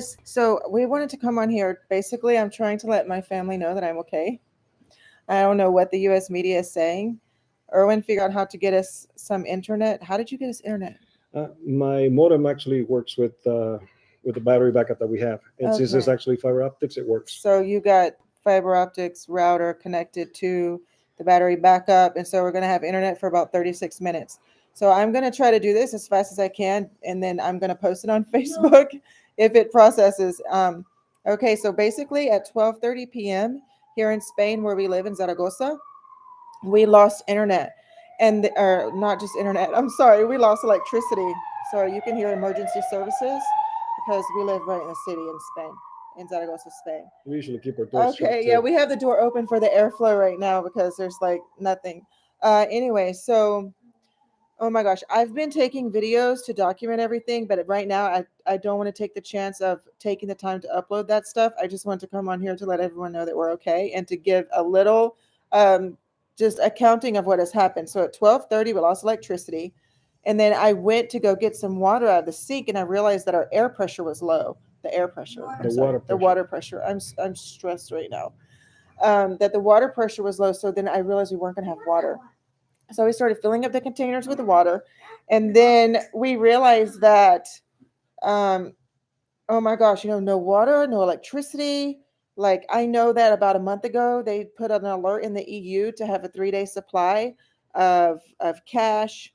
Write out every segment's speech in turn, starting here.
So we wanted to come on here. Basically, I'm trying to let my family know that I'm okay. I don't know what the U.S. media is saying. Erwin figured out how to get us some internet. How did you get us internet? My modem actually works with the battery backup that we have, and since it's Okay. actually fiber optics, it works. So you got fiber optics router connected to the battery backup, and so we're gonna have internet for about 36 minutes. So I'm gonna try to do this as fast as I can, and then I'm gonna post it on Facebook if it processes. Okay, so basically at 12:30 p.m. here in Spain, where we live in Zaragoza, we lost internet, and or not just internet. I'm sorry, we lost electricity. Sorry, you can hear emergency services because we live right in the city in Spain, in Zaragoza, Spain. We usually keep our doors shut Okay, yeah, too. we have the door open for the airflow right now because there's like nothing. Anyway, so oh my gosh, I've been taking videos to document everything, but right now I don't want to take the chance of taking the time to upload that stuff. I just want to come on here to let everyone know that we're okay and to give a little um just accounting of what has happened. So at 12:30 we lost electricity, and then I went to go get some water out of the sink and I realized that our air pressure was low. The air pressure. I'm The sorry, water the pressure. water pressure. I'm stressed right now. That the water pressure was low, so then I realized we weren't going to have water. So we started filling up the containers with water, and then we realized that, um, oh my gosh, no water, no electricity. Like I know that about a month ago they put an alert in the EU to have a 3-day supply of cash,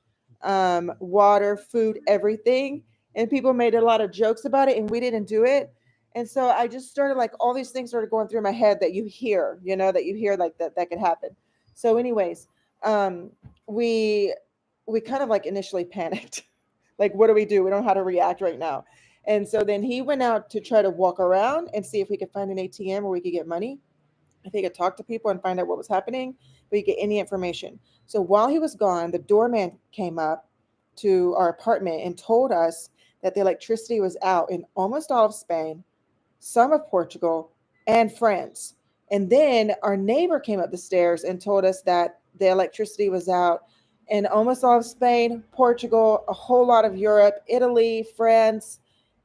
water, food, everything, and people made a lot of jokes about it, and we didn't do it. And so I just started like all these things started going through my head that that you hear like that could happen. So, anyways, um, we we kind of like initially panicked. Like, what do we do? We don't know how to react right now. And so then he went out to try to walk around and see if we could find an ATM where we could get money. If he could talk to people and find out what was happening, but he could get any information. So while he was gone, the doorman came up to our apartment and told us that the electricity was out in almost all of Spain, some of Portugal, and France. And then our neighbor came up the stairs and told us that the electricity was out in almost all of Spain, Portugal, a whole lot of Europe, Italy, France.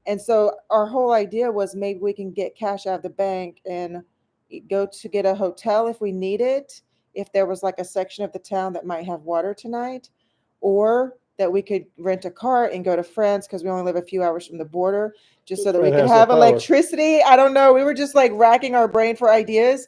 And so our whole idea was maybe we can get cash out of the bank and go to get a hotel if we need it, if there was like a section of the town that might have water tonight, or that we could rent a car and go to France because we only live a few hours from the border, just so that we Friend could has no have power. electricity. I don't know. We were just like racking our brain for ideas.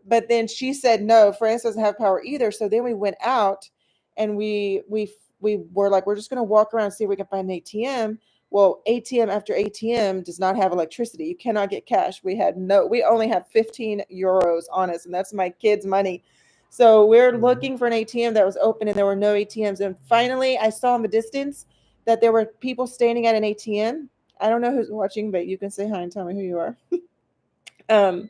But then she said, no, France doesn't have power either. So then we went out and we were like, we're just going to walk around and see if we can find an ATM. Well, ATM after ATM does not have electricity. You cannot get cash. We only have 15 euros on us, and that's my kids' money. So we're Mhm. looking for an ATM that was open, and there were no ATMs. And finally, I saw in the distance that there were people standing at an ATM. I don't know who's watching, but you can say hi and tell me who you are. um,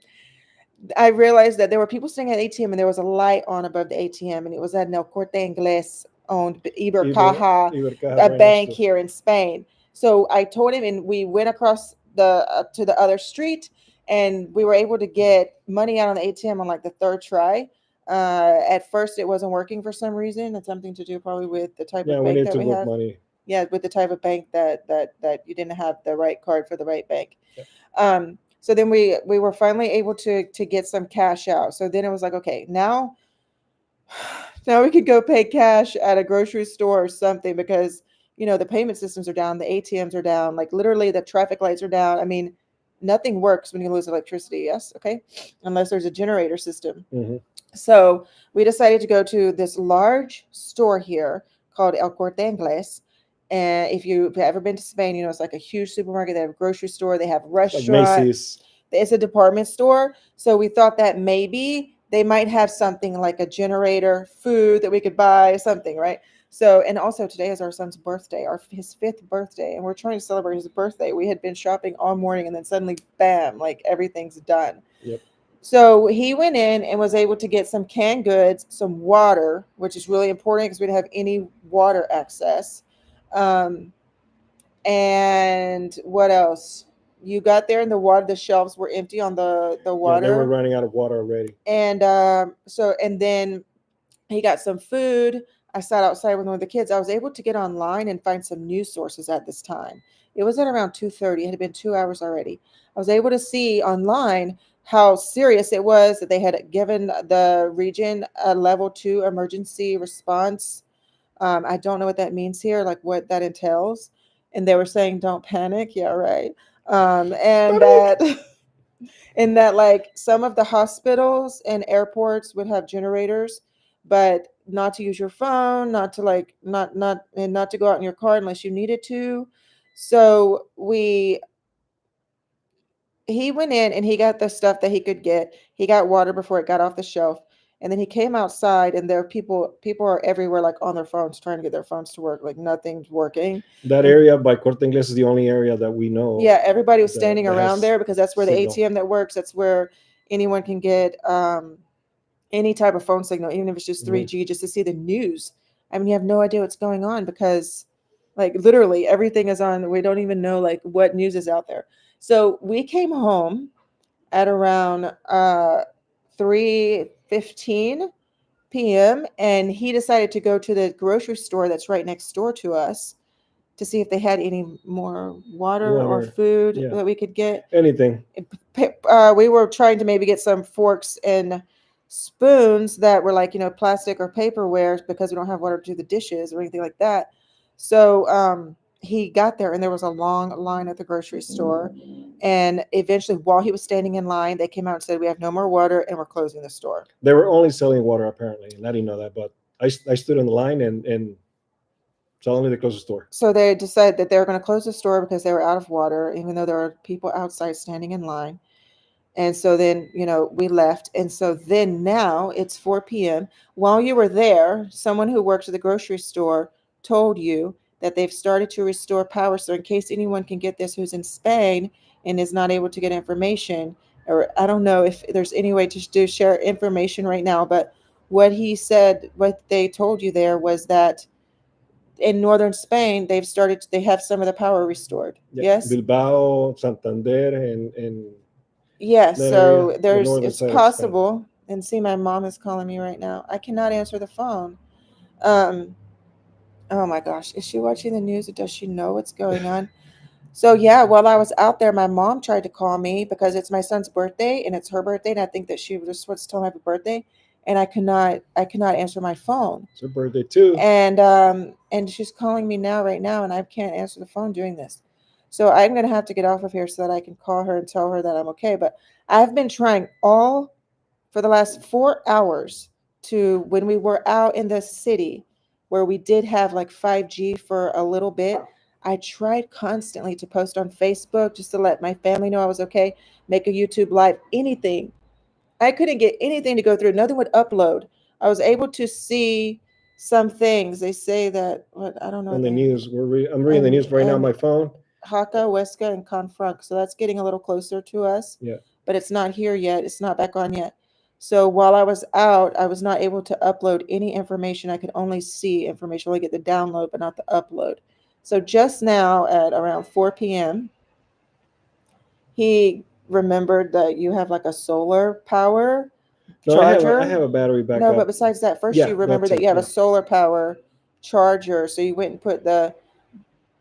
I realized that there were people standing at ATM, and there was a light on above the ATM, and it was at El Corte Inglés owned Ibercaja, Ibercaja a right next bank to. here in Spain. So I told him, and we went across to the other street, and we were able to get money out on the ATM on like the third try. At first, it wasn't working for some reason. It's something to do probably with the type Yeah, of we bank need that to we move have. money. Yeah, with the type of bank that you didn't have the right card for the right bank. Yeah. So then we were finally able to get some cash out. So then it was like, okay, now we could go pay cash at a grocery store or something because the payment systems are down, the ATMs are down, like literally the traffic lights are down. I mean, nothing works when you lose electricity. Yes, okay, unless there's a generator system. Hmm. So we decided to go to this large store here called El Corte Inglés. And if you've ever been to Spain, it's like a huge supermarket. They have a grocery store, they have a It's like restaurant, Macy's. it's a department store. So we thought that maybe they might have something like a generator, food that we could buy, something, right? So, and also today is our son's birthday, his fifth birthday, and we're trying to celebrate his birthday. We had been shopping all morning, and then suddenly, bam, like everything's done. Yep. So he went in and was able to get some canned goods, some water, which is really important because we didn't have any water access. Um, and what else? You got there and the shelves were empty on the Yeah, they were water. running out of water already. And and then he got some food. I sat outside with one of the kids. I was able to get online and find some news sources at this time. It was at around 2:30. It had been 2 hours already. I was able to see online how serious it was that they had given the region a level 2 emergency response. I don't know what that means here, like what that entails. And they were saying, "Don't panic." Yeah, right. And that and that like some of the hospitals and airports would have generators, but not to use your phone, not to like not to go out in your car unless you needed to. So we he went in and he got the stuff that he could get. He got water before it got off the shelf. And then he came outside and there are people are everywhere like on their phones trying to get their phones to work, like nothing's working. That And area by Corte Inglés is the only area that we know yeah, everybody was that, standing that around has there because that's where the signal. ATM that works. That's where anyone can get any type of phone signal, even if it's just Mhm. 3G, just to see the news. I mean, you have no idea what's going on because, like, literally everything is on. We don't even know like what news is out there. So we came home at around 3:15 p.m. and he decided to go to the grocery store that's right next door to us to see if they had any more water or Water, food yeah, that we could get. anything. We were trying to maybe get some forks and spoons that were like, plastic or paperware because we don't have water to do the dishes or anything like that. So he got there and there was a long line at the grocery store. And eventually, while he was standing in line, they came out and said, "We have no more water and we're closing the store." They were only selling water apparently, and I didn't know that. But I stood in the line and suddenly they closed the store. So they decided that they were going to close the store because they were out of water, even though there were people outside standing in line. And so then, we left. And so then now it's 4 p.m. While you were there, someone who works at the grocery store told you that they've started to restore power. So in case anyone can get this who's in Spain and is not able to get information, or I don't know if there's any way to share information right now, but what he said, what they told you there was that in northern Spain, they have some of the power restored. Yeah, Yes? Bilbao, Santander, and Yeah, that area, so the there's northern it's side of Spain. possible. And see, my mom is calling me right now. I cannot answer the phone. Um, oh my gosh, is she watching the news or does she know what's going on? So yeah, while I was out there, my mom tried to call me because it's my son's birthday and it's her birthday, and I think that she just wants to tell him happy birthday, and I cannot answer my phone. It's her birthday too. And she's calling me now right now and I can't answer the phone doing this. So I'm gonna have to get off of here so that I can call her and tell her that I'm okay. But I've been trying all for the last 4 hours to when we were out in the city where we did have like 5G for a little bit. I tried constantly to post on Facebook just to let my family know I was okay, make a YouTube live, anything. I couldn't get anything to go through. Nothing would upload. I was able to see some things. They say that what I don't know On what the they news, I'm reading the news right now on and my phone. Haka, Weska, and Confront. So that's getting a little closer to us, Yeah, but it's not here yet. It's not back on yet. So while I was out, I was not able to upload any information. I could only see information, only get the download, but not the upload. So just now at around 4 p.m., he remembered that you have like a solar power no, I charger. have a battery No, but backup. besides that, first Yeah, you remember that's that it. you have a Yeah, solar power charger. So you went and put the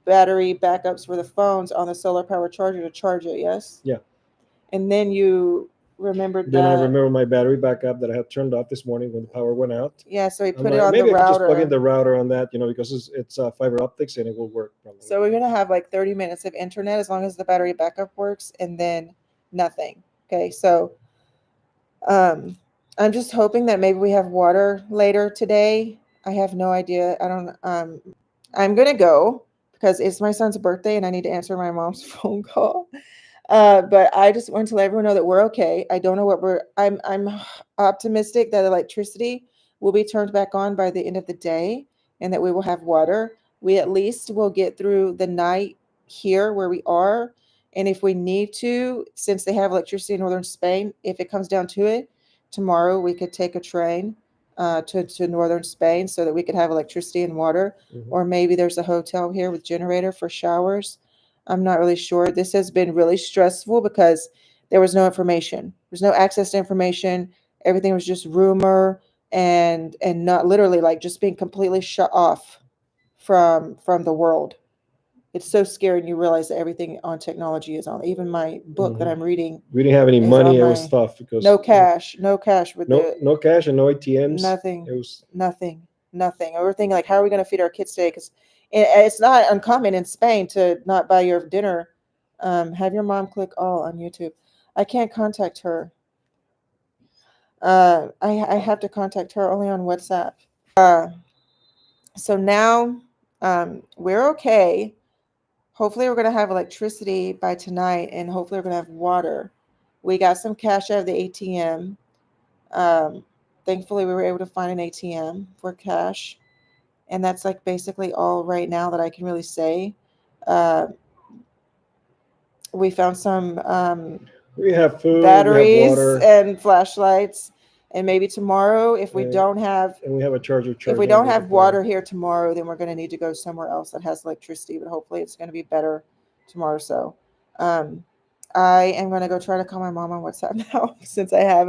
battery backups for the phones on the solar power charger to charge it, yes? yeah. And then you remembered Then I that, remember my battery backup that I had turned off this morning when the power went out. yeah, so he I'm put it like, on the maybe I could just plug in router. the router on that, because it's fiber optics and it will work probably. So we're gonna have like 30 minutes of internet as long as the battery backup works, and then nothing. Okay, so um, I'm just hoping that maybe we have water later today. I have no idea. I don't. I'm gonna go because it's my son's birthday and I need to answer my mom's phone call. But I just want to let everyone know that we're okay. I don't know what we're. I'm optimistic that electricity will be turned back on by the end of the day, and that we will have water. We at least will get through the night here where we are. And if we need to, since they have electricity in northern Spain, if it comes down to it, tomorrow we could take a train to northern Spain so that we could have electricity and water. Mhm. Or maybe there's a hotel here with generator for showers. I'm not really sure. This has been really stressful because there was no information. There's no access to information. Everything was just rumor and not literally like just being completely shut off from the world. it's so scary, and you realize that everything on technology is on. Even my book that Mhm. I'm reading We didn't have any is money. on It was my tough because no cash, no cash with no the no cash and no ATMs. nothing, It was nothing, nothing. And we're thinking like, how are we going to feed our kids today? Because it's not uncommon in Spain to not buy your dinner. Have your mom click all on YouTube. I can't contact her. I have to contact her only on WhatsApp. Uh, so now we're okay. Hopefully, we're gonna have electricity by tonight, and hopefully, we're gonna have water. We got some cash out of the ATM. Um, Thankfully, we were able to find an ATM for cash, and that's like basically all right now that I can really say. Uh, we found some we have food, we have batteries water, and flashlights, and maybe tomorrow, if we and, don't have and we have a charger if we charging don't the have phone. water here tomorrow, then we're going to need to go somewhere else that has electricity. But hopefully, it's going to be better tomorrow. So, um, I am going to go try to call my mom on WhatsApp now since I have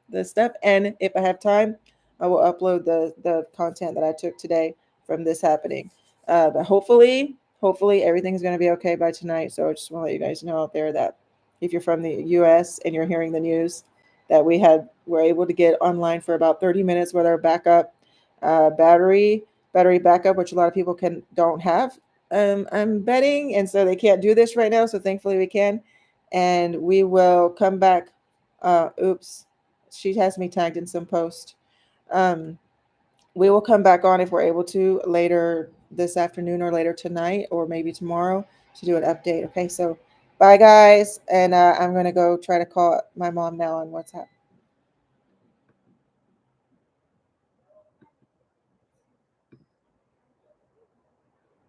this stuff. And if I have time, I will upload the content that I took today from this happening. But hopefully everything's going to be okay by tonight. So I just want to let you guys know out there that if you're from the U.S. and you're hearing the news, that we're able to get online for about 30 minutes with our backup battery backup, which a lot of people don't have. I'm betting, and so they can't do this right now. So thankfully we can, and we will come back. Oops, she has me tagged in some post. Um, we will come back on if we're able to later this afternoon or later tonight or maybe tomorrow to do an update. Okay, so bye guys, and I'm gonna go try to call my mom now on WhatsApp.